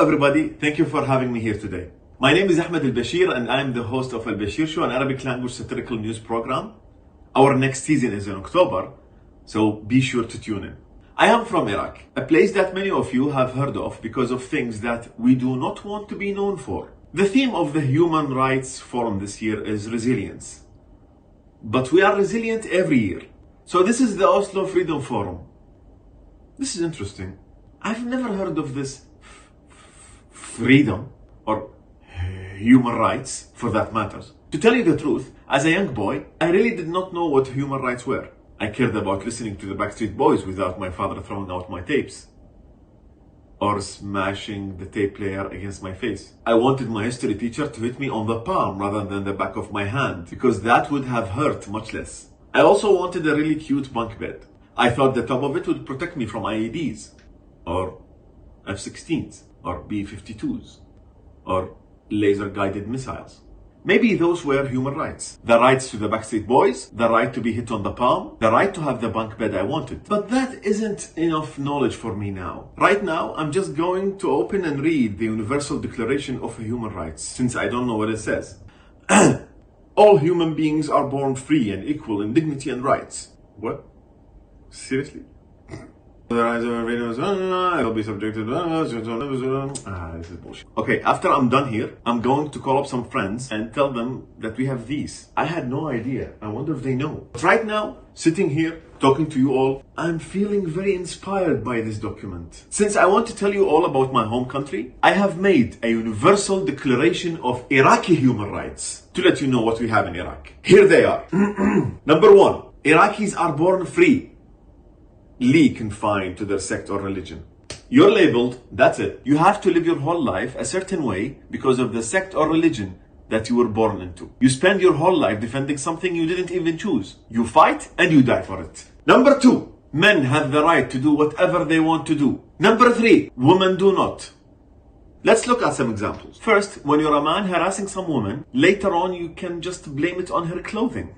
everybody, thank you for having me here today. My name is Ahmad البشير and I'm the host of البشير Show, an Arabic language satirical news program. Our next season is in October, so be sure to tune in. I am from Iraq, a place that many of you have heard of because of things that we do not want to be known for. The theme of the Human Rights Forum this year is resilience. But we are resilient every year. So this is the Oslo Freedom Forum. This is interesting. I've never heard of this freedom or human rights for that matter. To tell you the truth, as a young boy, I really did not know what human rights were. I cared about listening to the Backstreet Boys without my father throwing out my tapes or smashing the tape player against my face. I wanted my history teacher to hit me on the palm rather than the back of my hand because that would have hurt much less. I also wanted a really cute bunk bed. I thought the top of it would protect me from IEDs or F-16s or B-52s or laser-guided missiles. Maybe those were human rights. The rights to the Backstreet Boys, the right to be hit on the palm, the right to have the bunk bed I wanted. But that isn't enough knowledge for me now. Right now, I'm just going to open and read the Universal Declaration of Human Rights, since I don't know what it says. All human beings are born free and equal in dignity and rights. What? Seriously? The rights of individuals will be subjected to... this is bullshit. Okay, after I'm done here, I'm going to call up some friends and tell them that we have these. I had no idea. I wonder if they know. But right now, sitting here, talking to you all, I'm feeling very inspired by this document. Since I want to tell you all about my home country, I have made a Universal Declaration of Iraqi Human Rights to let you know what we have in Iraq. Here they are. Number 1, Iraqis are born free, confined to their sect or religion. You're labeled, that's it. You have to live your whole life a certain way because of the sect or religion that you were born into. You spend your whole life defending something you didn't even choose. You fight and you die for it. Number 2, men have the right to do whatever they want to do. Number 3, women do not. Let's look at some examples. First, when you're a man harassing some woman, later on you can just blame it on her clothing.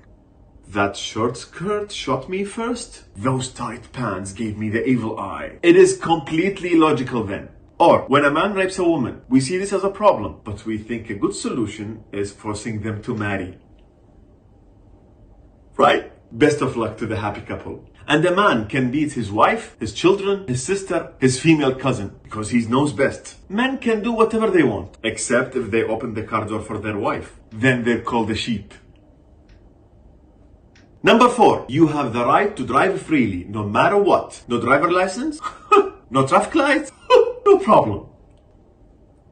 That short skirt shot me first. Those tight pants gave me the evil eye. It is completely logical then. Or, when a man rapes a woman, we see this as a problem, but we think a good solution is forcing them to marry. Right? Best of luck to the happy couple. And a man can beat his wife, his children, his sister, his female cousin, because he knows best. Men can do whatever they want, except if they open the car door for their wife. Then they're called a sheep. Number 4, you have the right to drive freely, no matter what. No driver license? No traffic lights? No problem.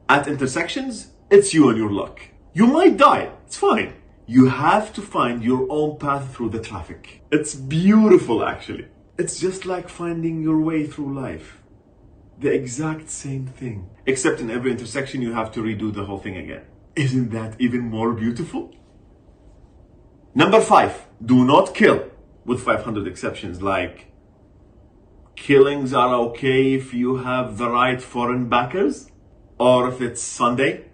At intersections, it's you and your luck. You might die, it's fine. You have to find your own path through the traffic. It's beautiful, actually. It's just like finding your way through life. The exact same thing. Except in every intersection, you have to redo the whole thing again. Isn't that even more beautiful? Number 5, do not kill, with 500 exceptions, like killings are okay if you have the right foreign backers, or if it's Sunday.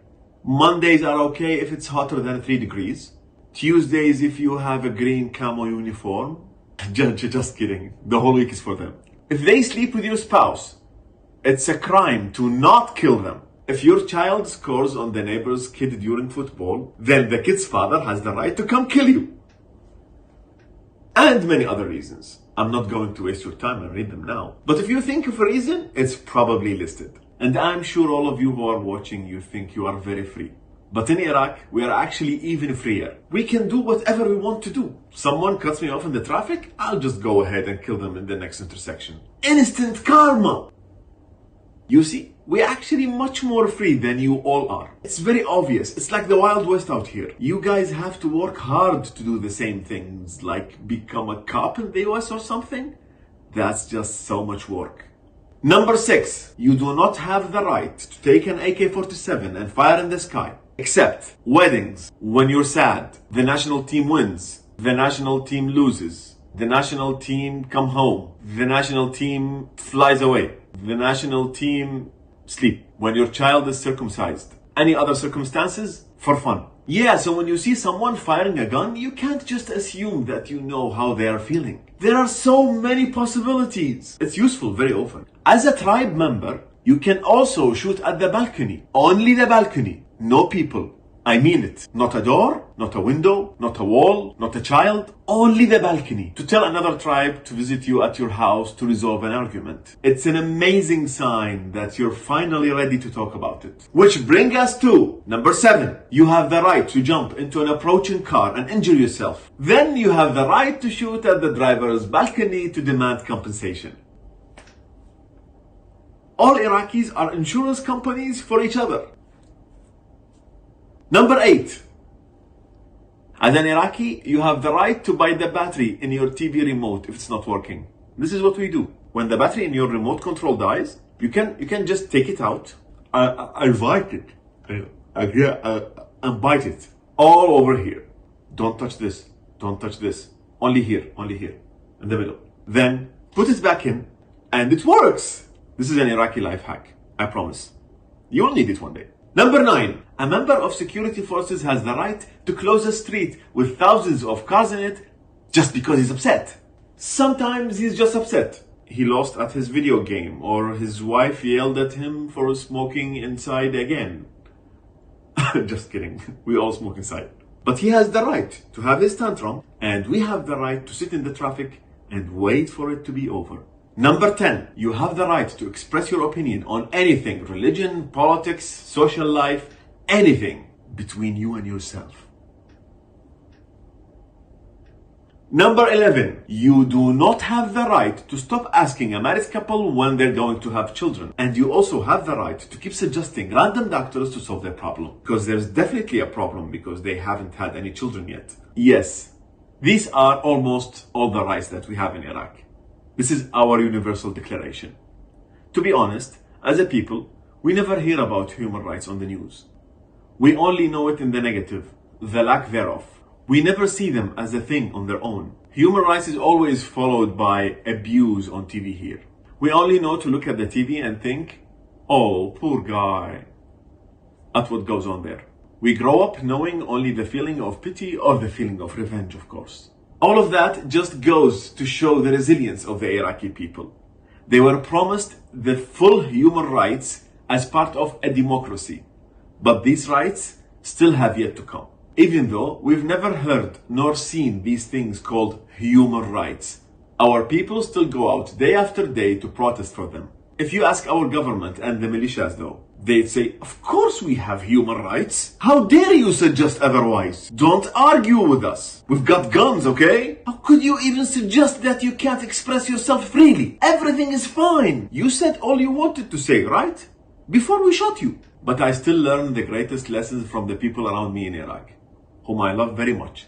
Mondays are okay if it's hotter than 3 degrees. Tuesdays if you have a green camo uniform. Just kidding, the whole week is for them. If they sleep with your spouse, it's a crime to not kill them. If your child scores on the neighbor's kid during football, then the kid's father has the right to come kill you. And many other reasons. I'm not going to waste your time and read them now. But if you think of a reason, it's probably listed. And I'm sure all of you who are watching, you think you are very free. But in Iraq, we are actually even freer. We can do whatever we want to do. Someone cuts me off in the traffic, I'll just go ahead and kill them in the next intersection. Instant karma! You see, we're actually much more free than you all are. It's very obvious. It's like the Wild West out here. You guys have to work hard to do the same things, like become a cop in the US or something. That's just so much work. Number 6, you do not have the right to take an AK-47 and fire in the sky. Except weddings, when you're sad, the national team wins, the national team loses, the national team come home, the national team flies away, the national team sleep, when your child is circumcised. Any other circumstances? For fun. Yeah, so when you see someone firing a gun, you can't just assume that you know how they are feeling. There are so many possibilities. It's useful very often. As a tribe member, You can also shoot at the balcony. Only the balcony. No people. I mean it. Not a door, not a window, not a wall, not a child. Only the balcony. To tell another tribe to visit you at your house to resolve an argument. It's an amazing sign that you're finally ready to talk about it. Which brings us to number 7. You have the right to jump into an approaching car and injure yourself. Then you have the right to shoot at the driver's balcony to demand compensation. All Iraqis are insurance companies for each other. Number 8. As an Iraqi, you have the right to buy the battery in your TV remote if it's not working. This is what we do. When the battery in your remote control dies, you can just take it out. I bite it. And bite it. All over here. Don't touch this. Don't touch this. Only here. Only here. In the middle. Then put it back in and it works. This is an Iraqi life hack. I promise. You will need it one day. Number 9. A member of security forces has the right to close a street with thousands of cars in it just because he's upset. Sometimes he's just upset. He lost at his video game, or his wife yelled at him for smoking inside again. Just kidding. We all smoke inside. But he has the right to have his tantrum, and we have the right to sit in the traffic and wait for it to be over. Number 10, you have the right to express your opinion on anything, religion, politics, social life, anything between you and yourself. Number 11, you do not have the right to stop asking a married couple when they're going to have children. And you also have the right to keep suggesting random doctors to solve their problem. Because there's definitely a problem because they haven't had any children yet. Yes, these are almost all the rights that we have in Iraq. This is our universal declaration. To be honest, as a people, we never hear about human rights on the news. We only know it in the negative, the lack thereof. We never see them as a thing on their own. Human rights is always followed by abuse on TV here. We only know to look at the TV and think, oh, poor guy, at what goes on there. We grow up knowing only the feeling of pity or the feeling of revenge, of course. All of that just goes to show the resilience of the Iraqi people. They were promised the full human rights as part of a democracy. But these rights still have yet to come. Even though we've never heard nor seen these things called human rights, our people still go out day after day to protest for them. If you ask our government and the militias though, they'd say, of course we have human rights. How dare you suggest otherwise? Don't argue with us. We've got guns, okay? How could you even suggest that you can't express yourself freely? Everything is fine. You said all you wanted to say, right? Before we shot you. But I still learn the greatest lessons from the people around me in Iraq, whom I love very much,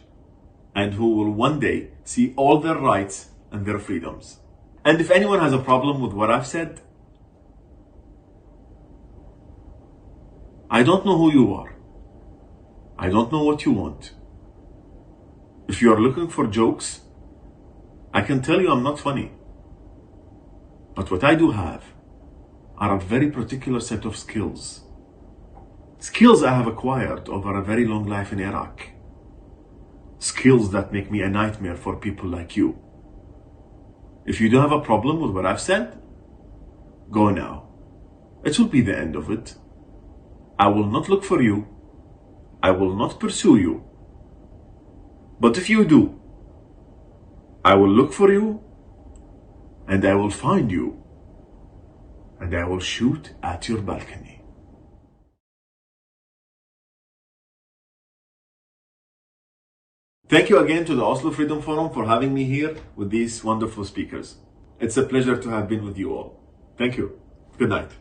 and who will one day see all their rights and their freedoms. And if anyone has a problem with what I've said, I don't know who you are. I don't know what you want. If you are looking for jokes, I can tell you I'm not funny. But what I do have are a very particular set of skills. Skills I have acquired over a very long life in Iraq. Skills that make me a nightmare for people like you. If you do have a problem with what I've said, go now. It will be the end of it. I will not look for you. I will not pursue you. But if you do, I will look for you, and I will find you, and I will shoot at your balcony. Thank you again to the Oslo Freedom Forum for having me here with these wonderful speakers. It's a pleasure to have been with you all. Thank you. Good night.